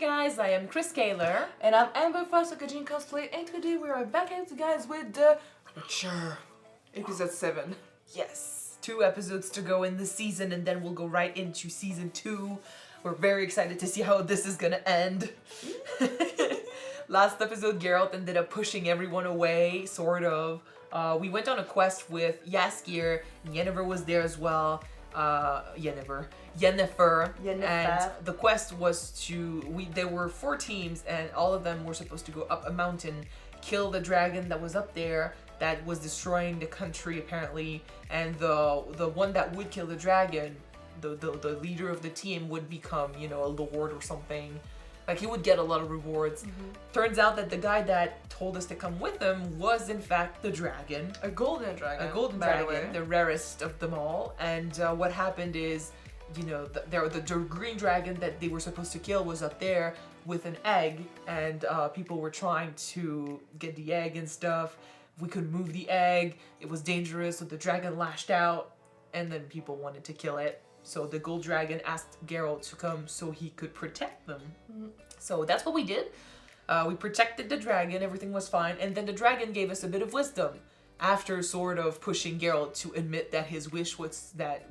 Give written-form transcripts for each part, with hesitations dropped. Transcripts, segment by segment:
guys, I am Chris Kaler. And I'm Amber from Kyuujin Cosplay, and today we are back at you guys with the Witcher episode 7. Yes, 2 episodes to go in this season and then we'll go right into season 2. We're very excited to see how this is gonna end. Last episode, Geralt ended up pushing everyone away, sort of. We went on a quest with Jaskier, and Yennefer was there as well. Yennefer. And the quest was there were 4 teams and all of them were supposed to go up a mountain, kill the dragon that was up there that was destroying the country apparently, and the one that would kill the dragon, the leader of the team would become, you know, a lord or something. Like, he would get a lot of rewards. Turns out that the guy that told us to come with him was, in fact, the dragon. A golden dragon. A golden dragon, the rarest of them all. And what happened is, you know, the green dragon that they were supposed to kill was up there with an egg. And people were trying to get the egg and stuff. We couldn't move the egg. It was dangerous, so the dragon lashed out. And then people wanted to kill it. So the gold dragon asked Geralt to come so he could protect them. So that's what we did. We protected the dragon, everything was fine, and then the dragon gave us a bit of wisdom after sort of pushing Geralt to admit that his wish was that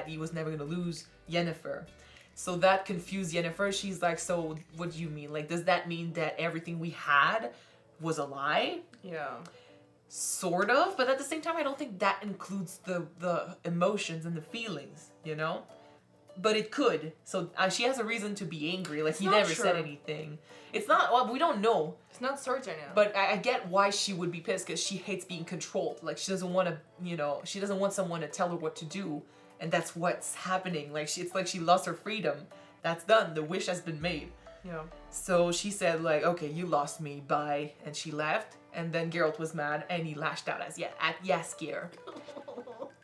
he was never gonna lose Yennefer. So that confused Yennefer. She's like, so what do you mean? Like, does that mean that everything we had was a lie? Yeah. Sort of, but at the same time, I don't think that includes the emotions and the feelings, you know? But it could. So she has a reason to be angry. Like, he never said anything. It's not, well, we don't know. It's not certain now. But I get why she would be pissed, because she hates being controlled. Like, she doesn't want to, you know, she doesn't want someone to tell her what to do. And that's what's happening. Like, it's like she lost her freedom. That's done. The wish has been made. Yeah. So she said, like, okay, you lost me, bye. And she left. And then Geralt was mad and he lashed out at Jaskier.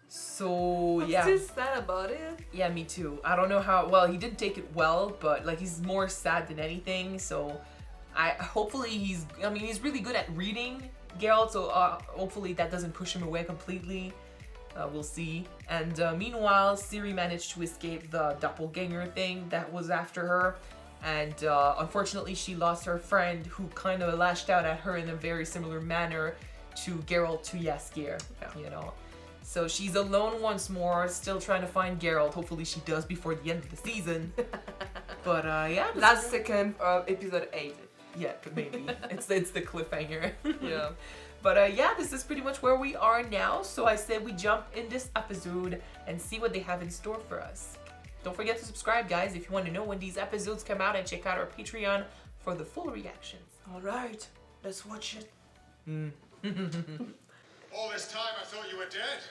So, yeah. What's so sad about it? Yeah, me too. I don't know how, well, he didn't take it well, but like, he's more sad than anything. So hopefully he's really good at reading Geralt. So hopefully that doesn't push him away completely. We'll see. And meanwhile, Ciri managed to escape the doppelganger thing that was after her. And unfortunately, she lost her friend, who kind of lashed out at her in a very similar manner to Geralt to Jaskier, you know. So she's alone once more, still trying to find Geralt. Hopefully she does before the end of the season. But yeah. Last second of episode 8. Yeah, maybe. it's the cliffhanger. Yeah. But yeah, this is pretty much where we are now. So I said we jump in this episode and see what they have in store for us. Don't forget to subscribe, guys, if you want to know when these episodes come out, and check out our Patreon for the full reactions. Alright, let's watch it. All this time I thought you were dead.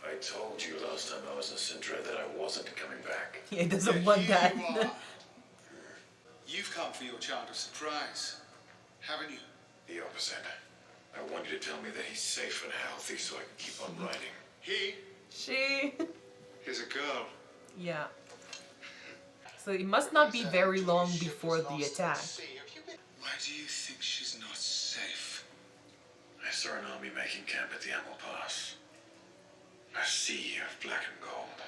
I told you last time I was in Cintra that I wasn't coming back. He doesn't want that. You are. You've come for your child of surprise, haven't you? The opposite. I want you to tell me that he's safe and healthy so I can keep on writing. She. He's a girl. Yeah. So it must not be very long before the attack. Why do you think she's not safe? I saw an army making camp at the Amel Pass. A sea of black and gold.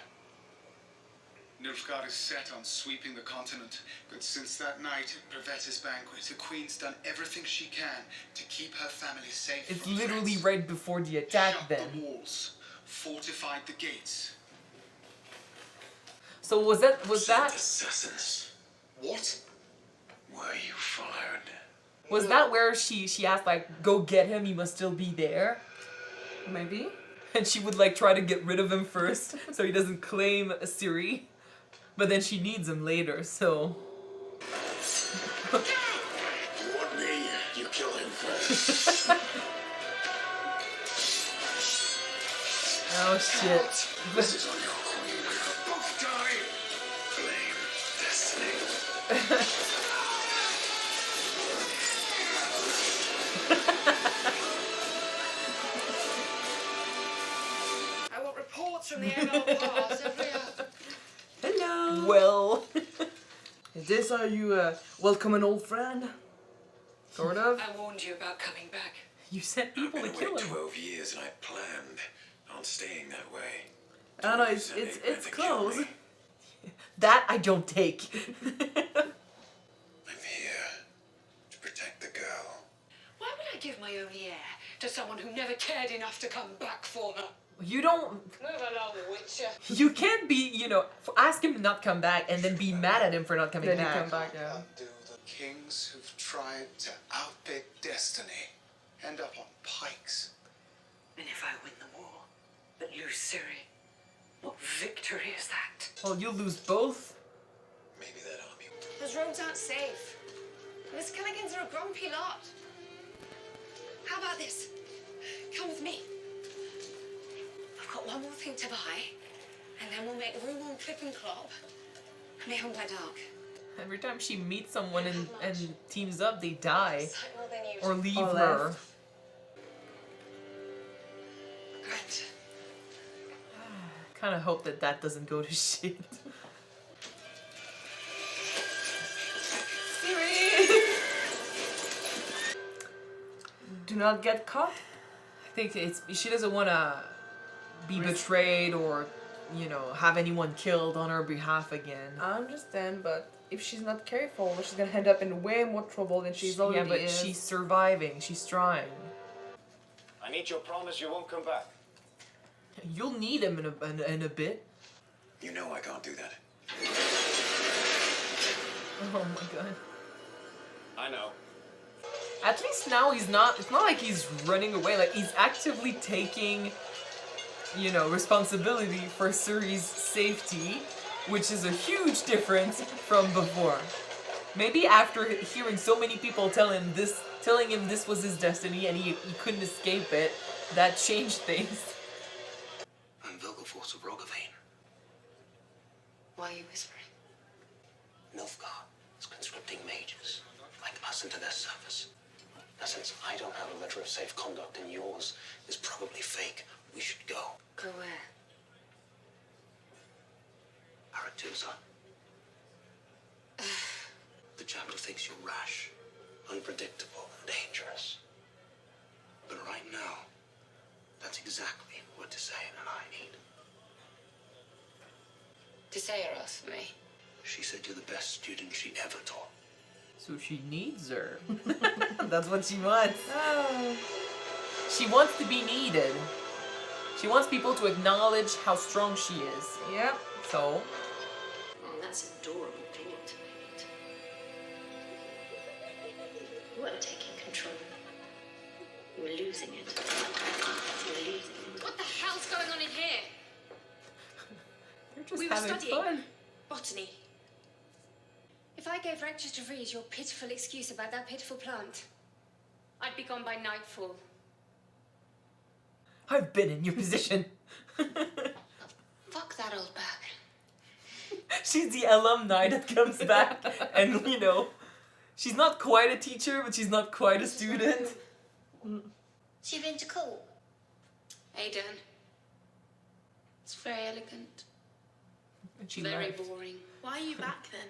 Nilfgaard is set on sweeping the continent, but since that night at Brevet's banquet, the Queen's done everything she can to keep her family safe. It's from literally threats. right before the attack. Shut Then. the walls, fortified the gates. So was that? Assassins. What? Were you fired? Was that where she asked, like, go get him, he must still be there? Maybe? And she would, like, try to get rid of him first so he doesn't claim Ciri. But then she needs him later, so... You want me? You kill him first. Oh, shit. This is on your queen. Both die. Blame destiny. I want reports from the Amel Pass every hour. Hello! Well... Is this how you welcome an old friend? Sort of? I warned you about coming back. You sent people to I've been kill away him. 12 years and I planned on staying that way. I don't know, Toys and it's Igmeth to kill close. me. That I don't take. I'm give my only heir to someone who never cared enough to come back for her. You don't. Move along, Witcher. You can't be, ask him to not come back and then be mad at him for not coming Then back. he come back, yeah. Do the kings who've tried to outbid destiny end up on pikes? And if I win the war, but lose Ciri, what victory is that? Well, you lose both. Maybe that army. Those roads aren't safe. The Skelligans are a grumpy lot. How about this? Come with me. I've got one more thing to buy, and then we'll make room on Clip and Clop and be home by dark. Every time she meets someone and teams up, they die. Slightly more than usual. Or leave Or her. left. Great. Kind of hope that doesn't go to shit. Do not get caught. I think she doesn't want to be betrayed or, have anyone killed on her behalf again. I understand, but if she's not careful, she's gonna end up in way more trouble than she's already Yeah, but is. she's surviving. She's trying. I need your promise you won't come back. You'll need him in a bit. You know I can't do that. Oh my god. I know. At least now it's not like he's running away, like he's actively taking, responsibility for Ciri's safety, which is a huge difference from before. Maybe after hearing so many people telling him this was his destiny and he couldn't escape it, that changed things. I'm Vilgefortz of Roggeveen. Why are you whispering? Nilfgaard is conscripting mages, like us, into their service. Now, since I don't have a letter of safe conduct and yours is probably fake, we should go. Go where? Aratusa. The chapel thinks you're rash, unpredictable, and dangerous. But right now, that's exactly what Tissaia and I need. Tissaia asked for me. She said you're the best student she ever taught. So she needs her. That's what she wants. Oh. She wants to be needed. She wants people to acknowledge how strong she is. Yep. So, Oh, that's an adorable thing to make. You weren't taking control. You were losing it. You were losing it. What the hell's going on in here? they're just We were having studying. fun. Botany. If I gave lectures to read your pitiful excuse about that pitiful plant, I'd be gone by nightfall. I've been in your position. Fuck that old bag. She's the alumni that comes back and, she's not quite a teacher, but she's not quite a student. So you've been to court? Aidan. It's very elegant. And she Very left. boring. Why are you back then?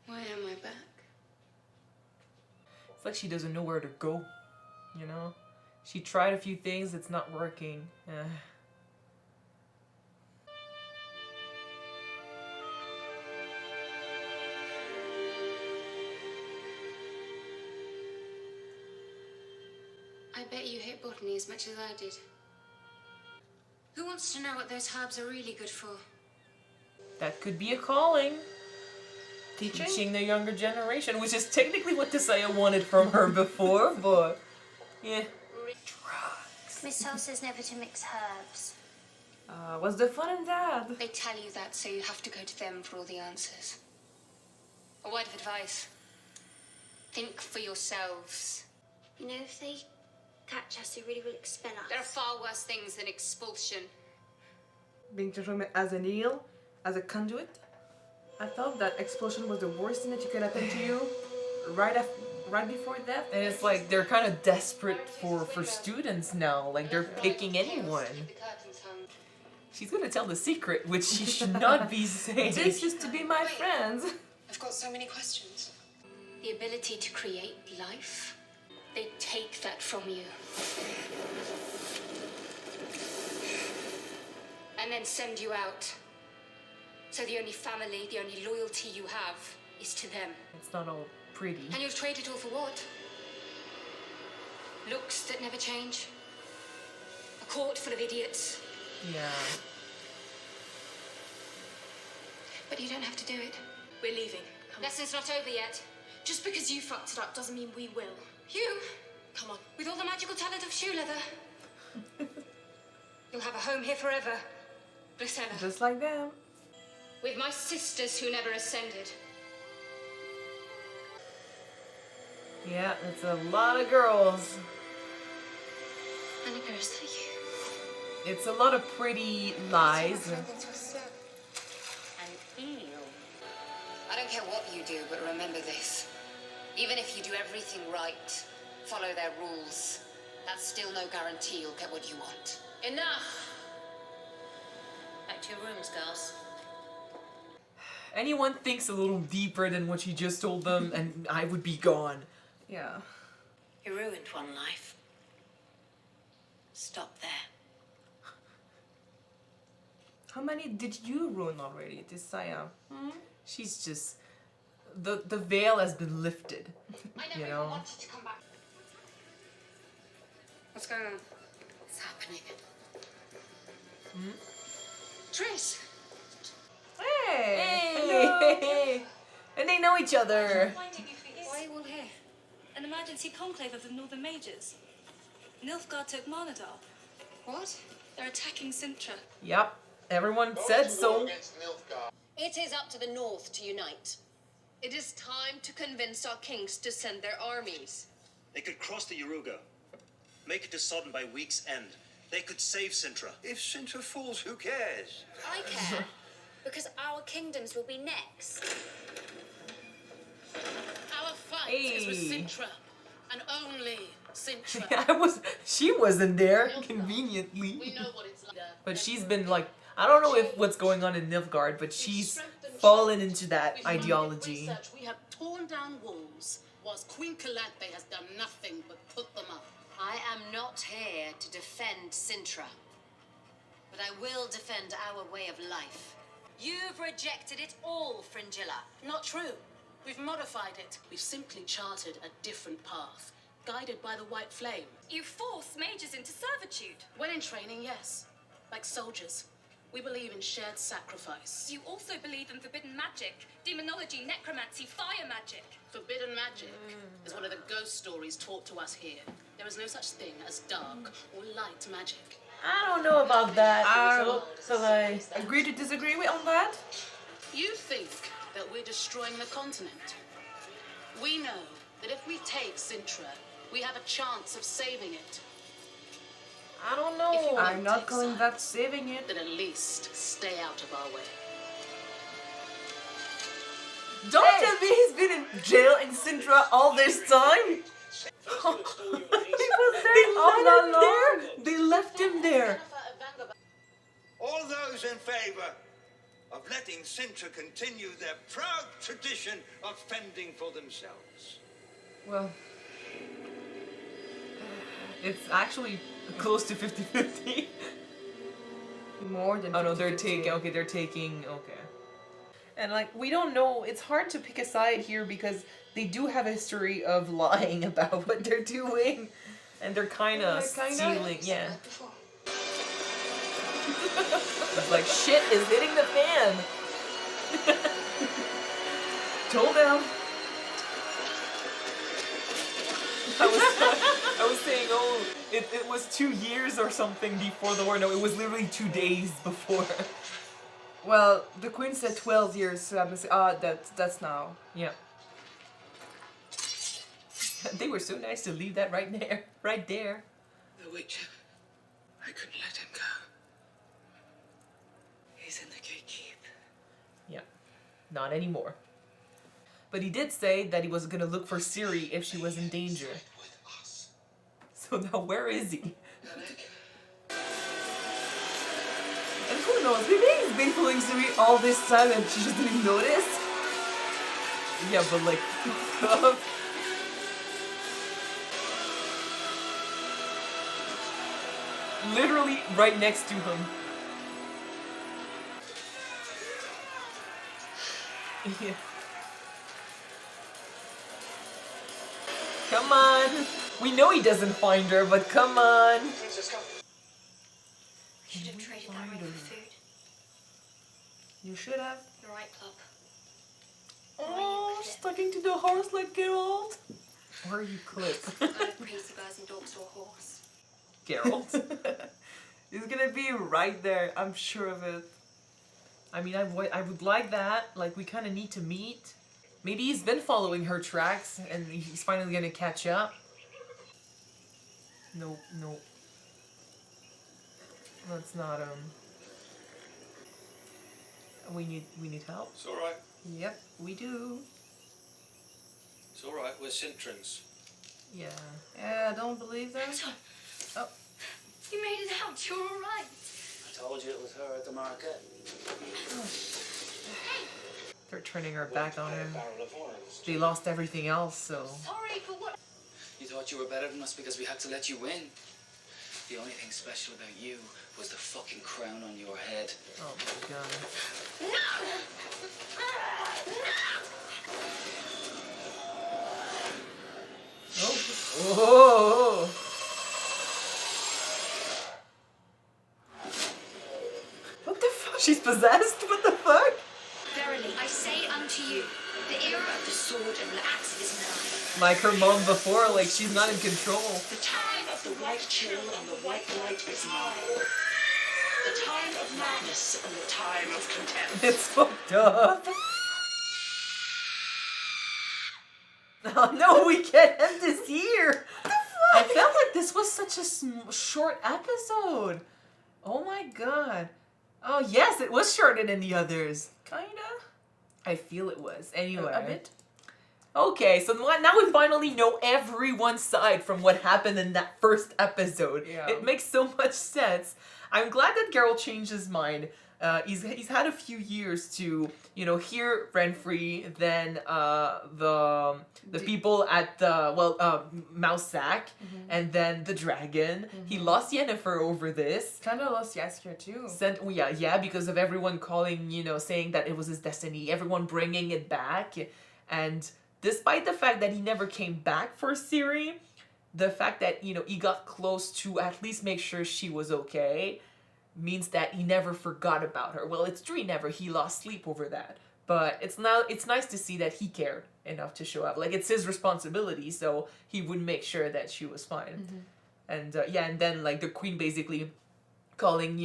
Why am I back? It's like she doesn't know where to go, She tried a few things, it's not working. I bet you hate botany as much as I did. Who wants to know what those herbs are really good for? That could be a calling. Teaching? Teaching the younger generation, which is technically what Tissaia wanted from her before, but yeah. Drugs. Miss Hull says never to mix herbs. What's the fun in that? They tell you that, so you have to go to them for all the answers. A word of advice. Think for yourselves. You know, if they catch us, they really will expel us. There are far worse things than expulsion. Being transformed as an eel, as a conduit. I thought that explosion was the worst thing that you could happen to you right before death. And it's like they're kind of desperate for students now. Like they're picking anyone. Keep the curtains hung. She's gonna tell the secret, which she should not be saying. This used to be my friends. I've got so many questions. The ability to create life, they take that from you. And then send you out. So the only family, the only loyalty you have is to them. It's not all pretty. And you'll trade it all for what? Looks that never change. A court full of idiots. Yeah. But you don't have to do it. We're leaving. Come on. Lesson's not over yet. Just because you fucked it up doesn't mean we will. You, Come on. with all the magical talent of shoe leather, you'll have a home here forever. Bliss ever. Just like them. With my sisters who never ascended. Yeah, it's a lot of girls. And a girl's like you. It's a lot of pretty lies. I don't care what you do, but remember this. Even if you do everything right, follow their rules, that's still no guarantee you'll get what you want. Enough! Back to your rooms, girls. Anyone thinks a little deeper than what she just told them, and I would be gone. Yeah. You ruined one life. Stop there. How many did you ruin already, Tisaya? She's just... The veil has been lifted. I never You even know? wanted to come back. What's going on? What's happening? Trish! Hey! Hey! And they know each other. Why are you all here? An emergency conclave of the Northern Mages. Nilfgaard took Monadar. What? They're attacking Cintra. Yep. Everyone said so. It is up to the North to unite. It is time to convince our kings to send their armies. They could cross the Yaruga, make it to Sodden by week's end. They could save Cintra. If Cintra falls, who cares? I care, because our kingdoms will be next. Our fight is with Hey. Cintra, and only Cintra. She wasn't there, conveniently. We know what it's like. But she's been like, I don't know if what's going on in Nilfgaard, but she's fallen into that ideology. Research, we have torn down walls, whilst Queen Calanthe has done nothing but put them up. I am not here to defend Cintra, but I will defend our way of life. You've rejected it all, Fringilla. Not true. We've modified it. We've simply charted a different path, guided by the white flame. You force mages into servitude. When in training, yes. Like soldiers. We believe in shared sacrifice. You also believe in forbidden magic, demonology, necromancy, fire magic. Forbidden magic is one of the ghost stories taught to us here. There is no such thing as dark or light magic. I don't know about that. So I agree to disagree on that? You think that we're destroying the continent. We know that if we take Cintra, we have a chance of saving it. I don't If you know. want I'm to not take calling sides, that saving it. then at least stay out of our way. Don't tell me he's been in jail in Cintra all this time. They left him there. All those in favor of letting Cintra continue their proud tradition of fending for themselves. Well, it's actually close to 50-50. More than Oh no, they're 50-50. taking. Okay, they're taking. Okay. And like we don't know. It's hard to pick a side here because they do have a history of lying about what they're doing, and they're kind of stealing. Yeah. It's like shit is hitting the fan. Told them. I was saying, oh, it was 2 years or something before the war. No, it was literally 2 days before. Well, the queen said 12 years, so I'm gonna say, that's now. Yeah. They were so nice to leave that right there. Right there. The Witcher. I couldn't let him go. He's in the gatekeep. Yeah. Not anymore. But he did say that he was gonna look for Ciri if she was in danger. So now where is he? And who knows, maybe he's been following Ciri all this time and she just didn't notice? Yeah, but like, literally right next to him. Yeah. Come on. We know he doesn't find her, but come on. Princess, come. We should have traded that ring for food. You should have. The right club. Oh, sticking to the horse like Geralt. Or you clip. I love crazy birds and dogs or a horse. Geralt. He's gonna be right there. I'm sure of it. I mean, I would like that. Like, we kind of need to meet. Maybe he's been following her tracks and he's finally gonna catch up. No. That's not, We need help. It's alright. Yep, we do. It's alright, we're Cintrans. Yeah. Yeah, I don't believe that. Oh. You made it out. You're all right. I told you it was her at the market. They're turning her back on him. Barrel of horns. They lost everything else, so... Sorry for what? You thought you were better than us because we had to let you win. The only thing special about you was the fucking crown on your head. Oh my god. Oh. What the fuck? She's possessed? What the fuck? Verily, I say unto you, the era of the sword and the axe is nigh. Like her mom before, like she's not in control. The time of the white chill and the white light is nigh. The time of madness and the time of contempt. It's fucked up. Oh no, we can't end this here. I felt like this was such a short episode. Oh my god. Oh yes, it was shorter than the others. Kinda. I feel it was. Anyway. A bit. Okay, so now we finally know everyone's side from what happened in that first episode. Yeah. It makes so much sense. I'm glad that Geralt changed his mind. He's had a few years to, hear Renfrey, then the people at the Mousesack, and then the dragon. He lost Yennefer over this. Kind of lost Yasker too. Because of everyone calling, saying that it was his destiny. Everyone bringing it back, and despite the fact that he never came back for Ciri, the fact that, he got close to at least make sure she was okay means that he never forgot about her. Well, it's true, he lost sleep over that. But it's nice to see that he cared enough to show up. Like, it's his responsibility, so he would make sure that she was fine. And, and then, like, the queen basically calling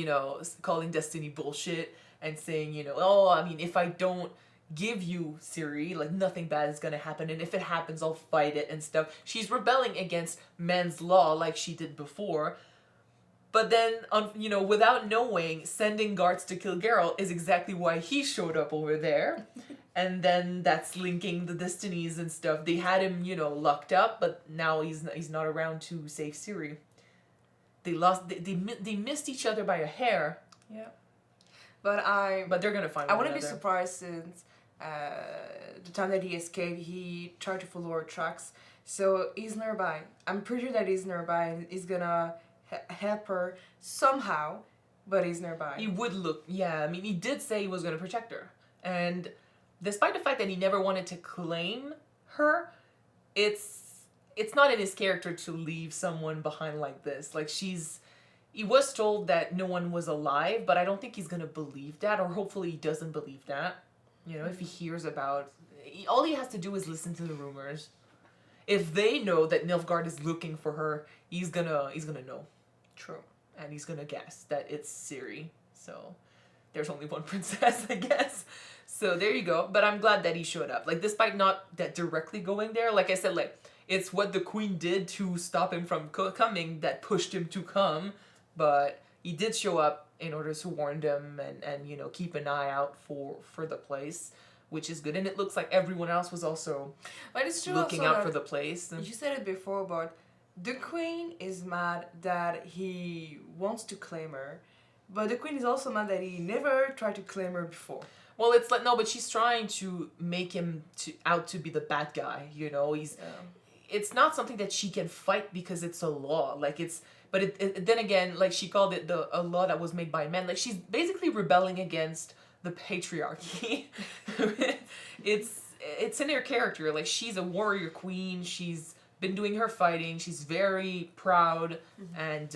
Destiny bullshit and saying, if I don't give you Ciri, like, nothing bad is gonna happen, and if it happens, I'll fight it and stuff. She's rebelling against man's law like she did before. But then, without knowing, sending guards to kill Geralt is exactly why he showed up over there. And then that's linking the destinies and stuff. They had him, locked up, but now he's not around to save Ciri. They missed each other by a hair. Yeah. But they're gonna find I one wouldn't be another. surprised since the time that he escaped, he tried to follow her tracks. So he's nearby. I'm pretty sure that he's nearby and he's gonna help her somehow, but he's nearby. He would look, he did say he was going to protect her. And despite the fact that he never wanted to claim her, it's not in his character to leave someone behind like this. Like, he was told that no one was alive, but I don't think he's going to believe that, or hopefully he doesn't believe that. If he hears about, all he has to do is listen to the rumors. If they know that Nilfgaard is looking for her, he's gonna know. True. And he's gonna guess that it's Ciri. So there's only one princess, I guess. So there you go. But I'm glad that he showed up. Like, despite not that directly going there, like I said, like, it's what the queen did to stop him from coming that pushed him to come. But he did show up in order to warn them and keep an eye out for the place, which is good. And it looks like everyone else was also looking out for the place. And you said it before, but the queen is mad that he wants to claim her, but the queen is also mad that he never tried to claim her before. Well, it's like, no, but she's trying to make him out to be the bad guy, It's not something that she can fight because it's a law. Like, but then again, like, she called it a law that was made by men. Like, she's basically rebelling against the patriarchy. It's in her character. Like, she's a warrior queen. She's been doing her fighting. She's very proud, and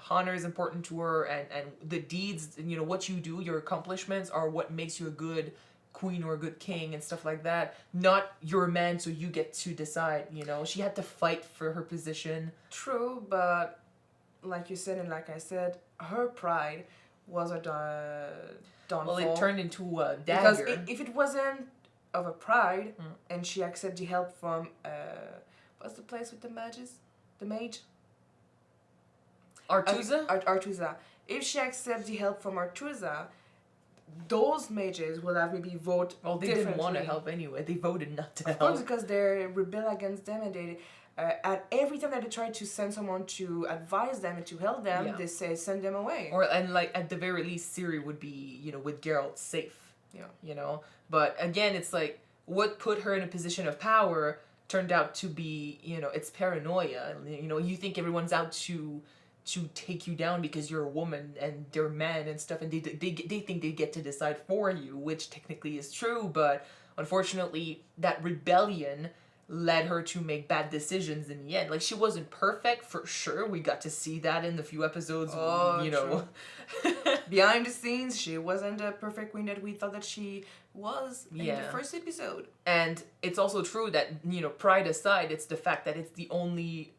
honor is important to her, and the deeds, you know, what you do, your accomplishments are what makes you a good queen or a good king and stuff like that. Not you're a man, so you get to decide, you know. She had to fight for her position. True, but like you said and like I said, her pride was a downfall. Well, it turned into a dagger. Because if it wasn't of a pride, and she accepted the help from what's the place with the mages? The mage? Artuza? Artuza. If she accepts the help from Artuza, those mages will have maybe vote. Well, they didn't want to help anyway. They voted not to help. Of course, because they rebel against them, and they at every time that they try to send someone to advise them and to help them, they say send them away. And like at the very least, Ciri would be, you know, with Geralt safe. Yeah. You know, but again, it's like what put her in a position of power turned out to be, you know, it's paranoia. You know, you think everyone's out to take you down because you're a woman and they're men and stuff, and they think they get to decide for you, which technically is true, but unfortunately that rebellion led her to make bad decisions in the end. Like, she wasn't perfect, for sure. We got to see that in the few episodes, you know. Behind the scenes, she wasn't the perfect queen that we thought that she was in the first episode. And it's also true that, you know, pride aside, it's the fact that it's the only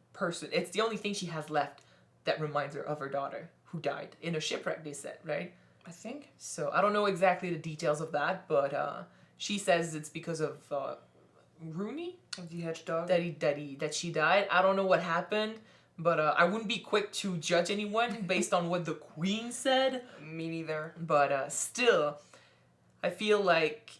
thing she has left that reminds her of her daughter, who died in a shipwreck, they said, right? I think. So, I don't know exactly the details of that, but she says it's because of Rooney, the hedgehog, that she died. I don't know what happened, but I wouldn't be quick to judge anyone based on what the queen said. Me neither. But still, I feel like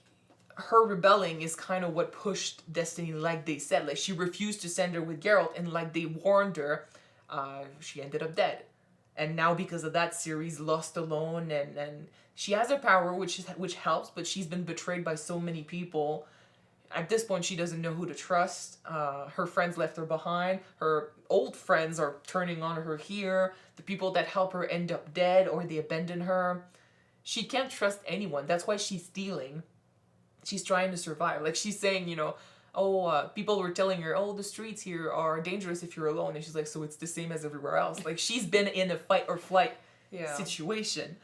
her rebelling is kind of what pushed Destiny, like they said. Like, she refused to send her with Geralt, and like they warned her, she ended up dead. And now because of that, Ciri's lost alone, and she has her power, which helps, but she's been betrayed by so many people. At this point, she doesn't know who to trust. Her friends left her behind. Her old friends are turning on her here. The people that help her end up dead, or they abandon her. She can't trust anyone. That's why she's stealing. She's trying to survive. Like, she's saying, you know, people were telling her, the streets here are dangerous if you're alone. And she's like, so it's the same as everywhere else. Like, she's been in a fight or flight situation.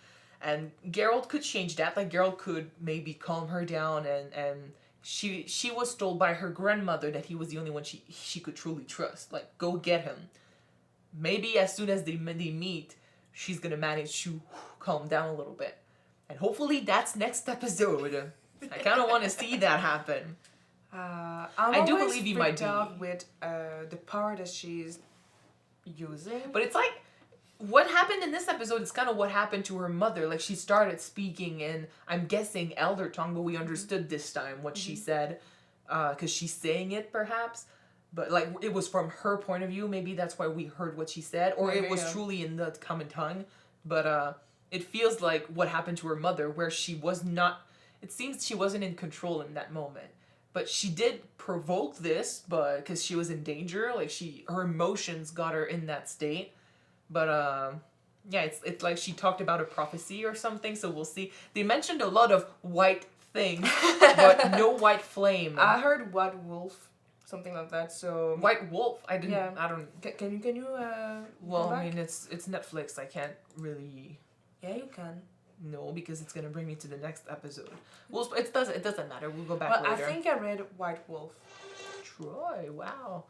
And Geralt could change that. Like, Geralt could maybe calm her down, and she was told by her grandmother that he was the only one she could truly trust. Like, go get him. Maybe as soon as they meet, she's gonna manage to calm down a little bit. And hopefully that's next episode. I kind of want to see that happen. I do believe he might be with the power that she's using. But it's like, what happened in this episode is kind of what happened to her mother. Like, she started speaking in, I'm guessing, Elder tongue, but we understood this time what she said, because she's saying it, perhaps. But, like, it was from her point of view. Maybe that's why we heard what she said. Or it was truly in the common tongue. But it feels like what happened to her mother, where she was not... It seems she wasn't in control in that moment. But she did provoke this, but because she was in danger. Like, her emotions got her in that state. But, yeah, it's like she talked about a prophecy or something, so we'll see. They mentioned a lot of white things, but no white flame. I heard white wolf, something like that, so... White wolf? I don't... Can you, well, I mean, it's Netflix, I can't really... Yeah, you can. No, because it's gonna bring me to the next episode. Well, it doesn't matter, we'll go back later. I think I read white wolf. Troy, wow.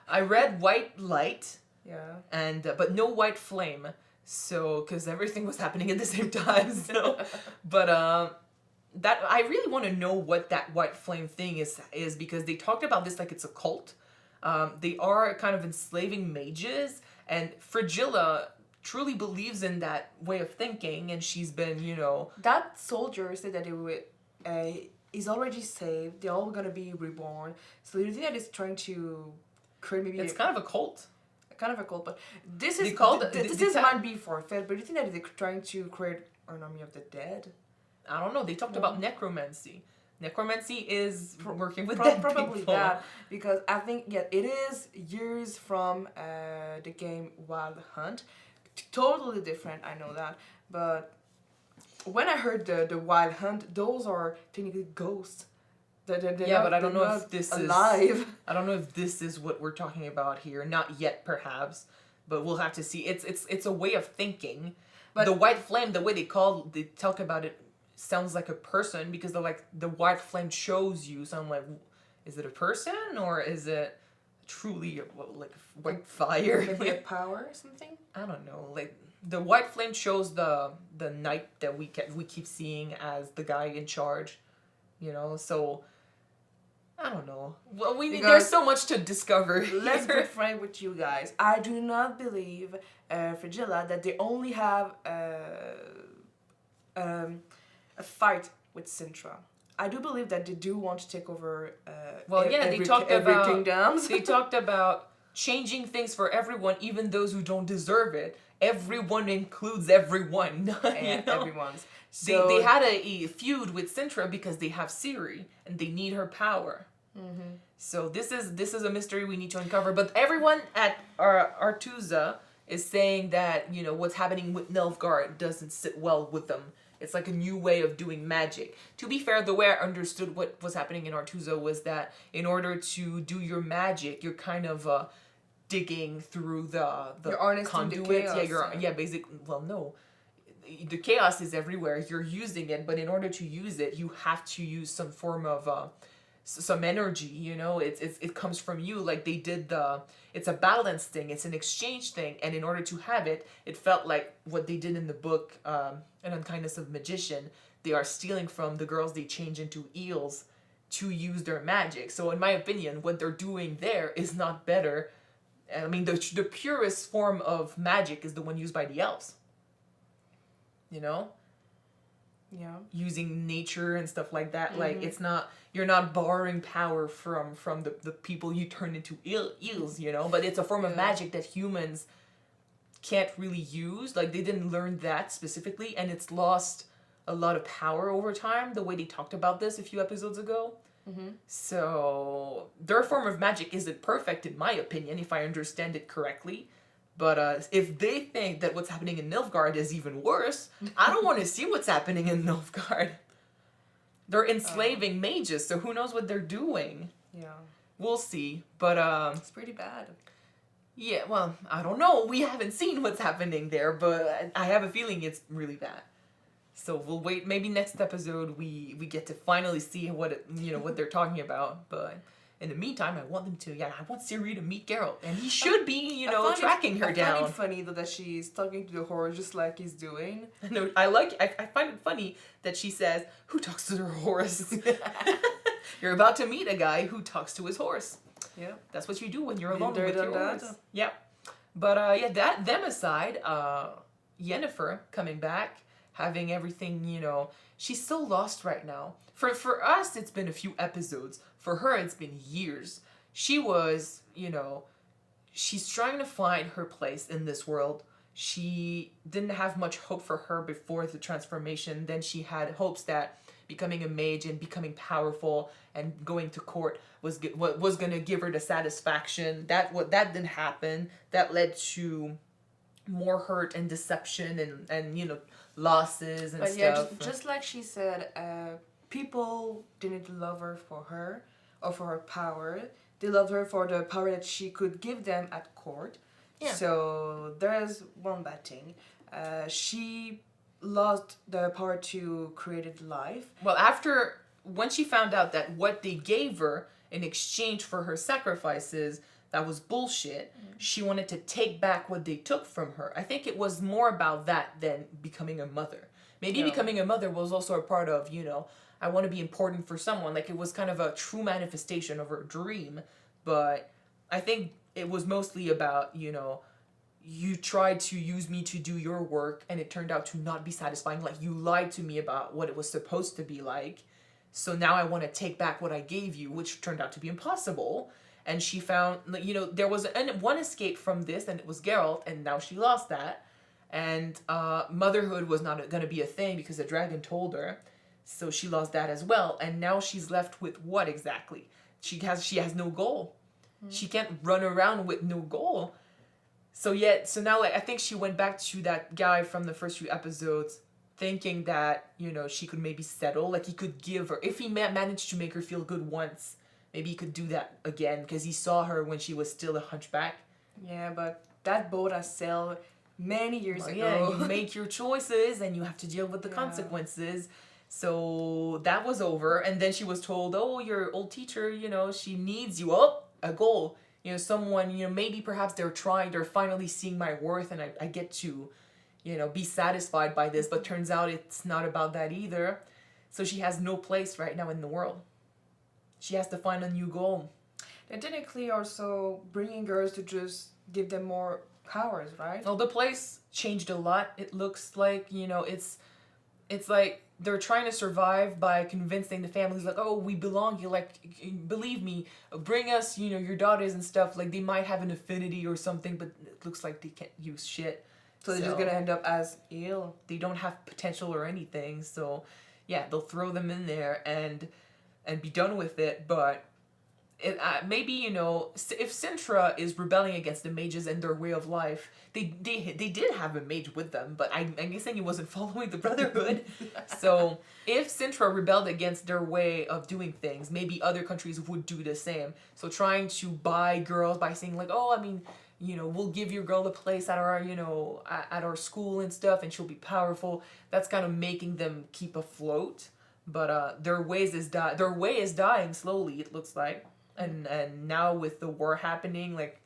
I read white light. Yeah. And but no white flame, so because everything was happening at the same time. So, but that I really want to know what that white flame thing is because they talked about this like it's a cult. They are kind of enslaving mages, and Frigilla truly believes in that way of thinking, and she's been, you know. That soldier said that is already saved. They're all gonna be reborn. So you think that is trying to create maybe. It's kind of a cult. Kind of a cult, but this is might be forfeit. But do you think that they're trying to create an army of the dead? I don't know. They talked about necromancy. Necromancy is working with dead probably people. That, because I think it is years from the game Wild Hunt. Totally different, I know that. But when I heard the Wild Hunt, those are technically ghosts But I don't know if this alive. I don't know if this is what we're talking about here. Not yet, perhaps, but we'll have to see. It's a way of thinking. But the white flame, the way they talk about it, sounds like a person because they're like the white flame shows you. So I'm like, is it a person or is it truly like white fire? Maybe a power or something. I don't know. Like the white flame shows the knight that we keep seeing as the guy in charge. You know, so. I don't know. Well, there's so much to discover. Let's be frank with you guys. I do not believe, Frigilla, that they only have a fight with Cintra. I do believe that they do want to take over. They talked about changing things for everyone, even those who don't deserve it. Everyone includes everyone. Everyone's. So they had a feud with Cintra because they have Ciri and they need her power. Mm-hmm. So this is a mystery we need to uncover. But everyone at Artusa is saying that what's happening with Nilfgaard doesn't sit well with them. It's like a new way of doing magic. To be fair, the way I understood what was happening in Artusa was that in order to do your magic, you're kind of digging through the conduits. Basically. Well, no. The chaos is everywhere. You're using it, but in order to use it, you have to use some form of some energy. It comes from you. Like they did it's a balance thing. It's an exchange thing, and in order to have it, it felt like what they did in the book, An Unkindness of Magician. They are stealing from the girls they change into eels to use their magic. So in my opinion, what they're doing there is not better. I mean, the purest form of magic is the one used by the elves. Yeah. Using nature and stuff like that. Mm-hmm. Like you're not borrowing power from the people you turn into eels, but it's a form of magic that humans can't really use. Like they didn't learn that specifically, and it's lost a lot of power over time, the way they talked about this a few episodes ago. Mm-hmm. So their form of magic isn't perfect in my opinion, if I understand it correctly. But if they think that what's happening in Nilfgaard is even worse, I don't want to see what's happening in Nilfgaard. They're enslaving mages, so who knows what they're doing. Yeah. We'll see. But it's pretty bad. Yeah, well, I don't know. We haven't seen what's happening there, but I have a feeling it's really bad. So we'll wait. Maybe next episode we get to finally see what they're talking about. But in the meantime, I want Ciri to meet Geralt, and he should be, tracking her down. I find it funny though that she's talking to the horse just like he's doing. No, I find it funny that she says, "Who talks to their horse?" You're about to meet a guy who talks to his horse. Yeah, that's what you do when you're alone with your horse. Yeah, but them aside, Yennefer coming back, having everything, she's so lost right now. For us, it's been a few episodes. For her, it's been years. She was, she's trying to find her place in this world. She didn't have much hope for her before the transformation. Then she had hopes that becoming a mage and becoming powerful and going to court was going to give her the satisfaction. That didn't happen. That led to more hurt and deception and losses and stuff. But just like she said, people didn't love her for her or for her power. They loved her for the power that she could give them at court. Yeah. So there's one bad thing. She lost the power to create life. Well, when she found out that what they gave her in exchange for her sacrifices, that was bullshit, she wanted to take back what they took from her. I think it was more about that than becoming a mother. Maybe becoming a mother was also a part of, I want to be important for someone. Like, it was kind of a true manifestation of her dream. But I think it was mostly about, you tried to use me to do your work, and it turned out to not be satisfying. Like, you lied to me about what it was supposed to be like. So now I want to take back what I gave you, which turned out to be impossible. And she found, there was one escape from this, and it was Geralt, and now she lost that. And motherhood was not going to be a thing because the dragon told her. So she lost that as well. And now she's left with what exactly? She has no goal. She can't run around with no goal. So now I think she went back to that guy from the first few episodes, thinking that, you know, she could maybe settle. Like, he could give her, if he managed to make her feel good once, maybe he could do that again, because he saw her when she was still a hunchback. Yeah, but that boat has sailed many years ago. Yeah, you make your choices and you have to deal with the consequences. So that was over. And then she was told, oh, your old teacher, you know, she needs you. Oh, a goal. You know, someone, you know, maybe perhaps they're finally seeing my worth, and I get to, you know, be satisfied by this. But turns out it's not about that either. So she has no place right now in the world. She has to find a new goal. They're technically also bringing girls to just give them more powers, right? Well, the place changed a lot. It looks like, you know, it's like they're trying to survive by convincing the families, like, oh, we belong here, like, believe me, bring us, you know, your daughters and stuff. Like, they might have an affinity or something, but it looks like they can't use shit. So they're just gonna end up as ill. They don't have potential or anything, so yeah, they'll throw them in there and be done with it. But it, maybe, you know, if Cintra is rebelling against the mages and their way of life, they did have a mage with them, but I'm guessing he wasn't following the Brotherhood. So if Cintra rebelled against their way of doing things, maybe other countries would do the same. So trying to buy girls by saying, like, oh, I mean, you know, we'll give your girl a place at our, you know, at our school and stuff, and she'll be powerful. That's kind of making them keep afloat. But their way is dying slowly, it looks like. And now with the war happening, like,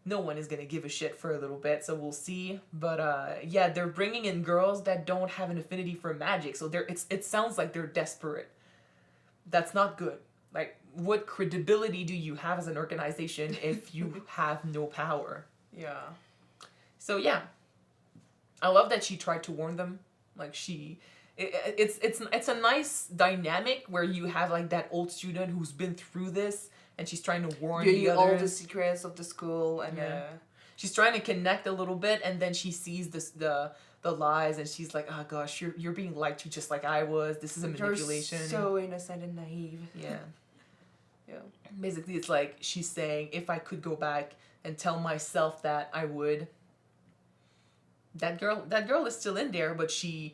no one is gonna give a shit for a little bit, so we'll see. But yeah, they're bringing in girls that don't have an affinity for magic, so it sounds like they're desperate. That's not good. Like, what credibility do you have as an organization if you have no power? Yeah. So yeah, I love that she tried to warn them. Like, it's a nice dynamic where you have, like, that old student who's been through this, and she's trying to warn the others. All the secrets of the school, and she's trying to connect a little bit, and then she sees the lies, and she's like, oh gosh, you're being lied to just like I was. This is a manipulation. You're so innocent and naive. Yeah. Yeah. Basically, it's like she's saying, if I could go back and tell myself that, I would. That girl is still in there, but she's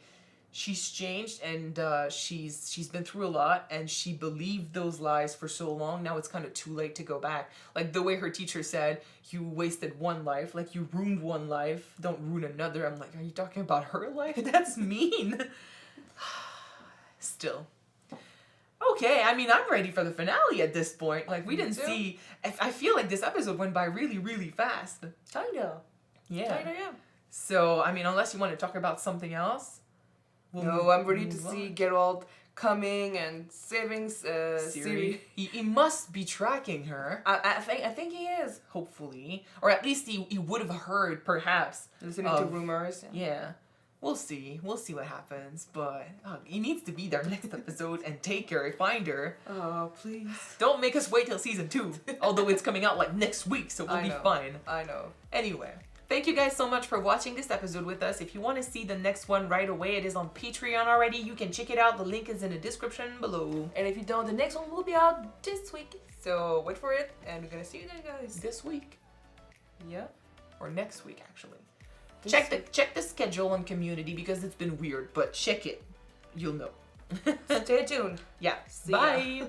changed, and she's been through a lot, and she believed those lies for so long. Now it's kind of too late to go back. Like the way her teacher said, you wasted one life, like you ruined one life, don't ruin another. I'm like, are you talking about her life? That's mean. Still. Okay, I mean, I'm ready for the finale at this point. Like, we didn't see... I feel like this episode went by really, really fast. Kinda. Yeah. Kinda, yeah. So, I mean, unless you want to talk about something else... I'm ready to see Geralt coming and saving Ciri. He must be tracking her. I think he is. Hopefully. Or at least he would have heard, perhaps. Listening to rumors. Yeah. We'll see. We'll see what happens. But he needs to be there next episode and take her, find her. Oh, please. Don't make us wait till season 2. Although it's coming out like next week, so we'll be fine. I know. Anyway. Thank you guys so much for watching this episode with us. If you want to see the next one right away, it is on Patreon already. You can check it out. The link is in the description below. And if you don't, the next one will be out this week. So wait for it, and we're gonna see you there, guys. This week. Yeah. Or next week, actually. Check the schedule on Community because it's been weird, but check it. You'll know. Stay tuned. Yeah. See Bye. ya.